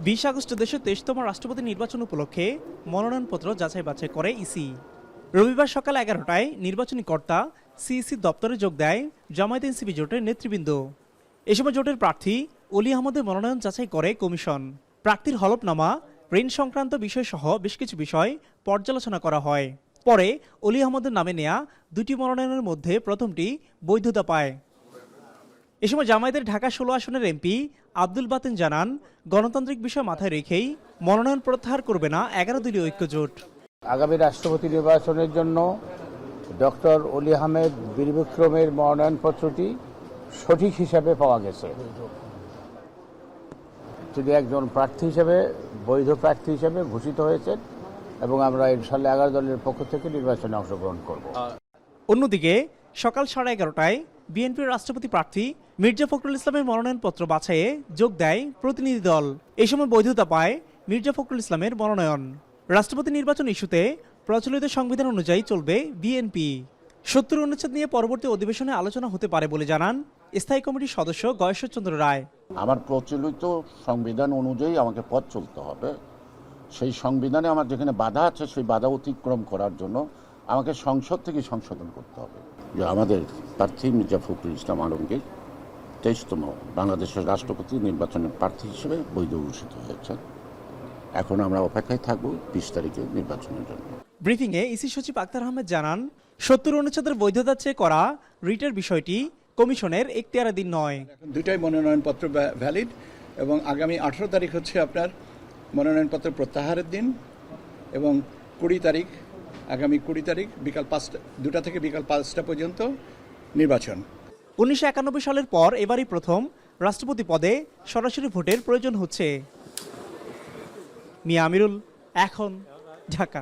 20 August দেশের 23তম রাষ্ট্রপতি নির্বাচন উপলক্ষে মনোনয়নপত্র যাচাই বাছাই করে ইসি। রবিবার সকাল 11টায় নির্বাচনী কর্তা সিইসি দপ্তরে যোগ দেয় জামায়াত এনসিপি জোটের নেতৃবৃন্দ। এ সময় জোটের প্রার্থী অলি আহমদের মনোনয়ন যাচাই করে কমিশন। প্রার্থীর হলফনামা, ঋণ সংক্রান্ত বিষয় সহ বেশ কিছু বিষয় পর্যালোচনা করা হয়। পরে অলি আহমদের নামে নেয়া দুটি মনোনয়নের মধ্যে প্রথমটি বৈধতা পায়। এ সময় জামায়াতের ঢাকা 16 আসনের এমপি আব্দুল বাতেন জানান, গণতান্ত্রিক বিষয় মাথায় রেখেই মনোনয়ন প্রত্যাহার করবে না 11 দলীয় ঐক্যজোট। আগামী রাষ্ট্রপতি নির্বাচনের জন্য ডক্টর অলি আহমেদ বীর বিক্রমের মনোনয়নপত্রটি সঠিক হিসাবে পাওয়া গেছে। তিনি একজন প্রার্থী হিসেবে, বৈধ প্রার্থী হিসেবে ঘোষিত হয়েছেন এবং আমরা ইনশাআল্লাহ 11 দলের পক্ষ থেকে নির্বাচনে অংশগ্রহণ করব। অন্যদিকে সকাল 11:30টায় বিএনপির রাষ্ট্রপতি প্রার্থী মির্জা ফখরুল ইসলামের মনোনয়নপত্র বাছাইয়ে যোগ দেয় প্রতিনিধি দল। এই সময় বৈধতা পায় মির্জা ফখরুল ইসলামের মনোনয়ন। রাষ্ট্রপতি নির্বাচন ইস্যুতে প্রচলিত সংবিধান অনুযায়ী চলবে বিএনপি। 70 অনুচ্ছেদ নিয়ে পরবর্তী অধিবেশনে আলোচনা হতে পারে বলে জানান স্থায়ী কমিটির সদস্য গয়েশ্বরচন্দ্র রায়। আমার প্রচলিত সংবিধান অনুযায়ী আমাকে পথ চলতে হবে। সেই সংবিধানে আমার যেখানে বাধা আছে সেই বাধা অতিক্রম করার জন্য আমাকে সংসদ থেকে সংশোধন করতে হবে। যে আমাদের প্রার্থী মির্জা ফখরুল ইসলাম আলমগীর 23তম বাংলাদেশের রাষ্ট্রপতি নির্বাচনের প্রার্থী হিসেবে বৈধ ঘোষিত হয়েছে। এখন আমরা অপেক্ষায় থাকব 20 তারিখে নির্বাচনের জন্য। ব্রিফিংয়ে ইসি সচিব আক্তার আহমেদ জানান, 70 অনুচ্ছেদের বৈধতা চেয়ে করা রিটের বিষয়টি কমিশনের এখতিয়ারাধীন নয়। দুইটাই মনোনয়নপত্র ভ্যালিড এবং আগামী 18 তারিখ হচ্ছে আপনার মনোনয়নপত্র প্রত্যাহারের দিন এবং 20 তারিখ, আগামী 20 তারিখ বিকাল 2টা থেকে বিকাল 5টা পর্যন্ত নির্বাচন। 1991 সালের পর এবারই প্রথম রাষ্ট্রপতি পদে সরাসরি ভোটের প্রয়োজন হচ্ছে। মিয়া আমিরুল, এখন, ঢাকা।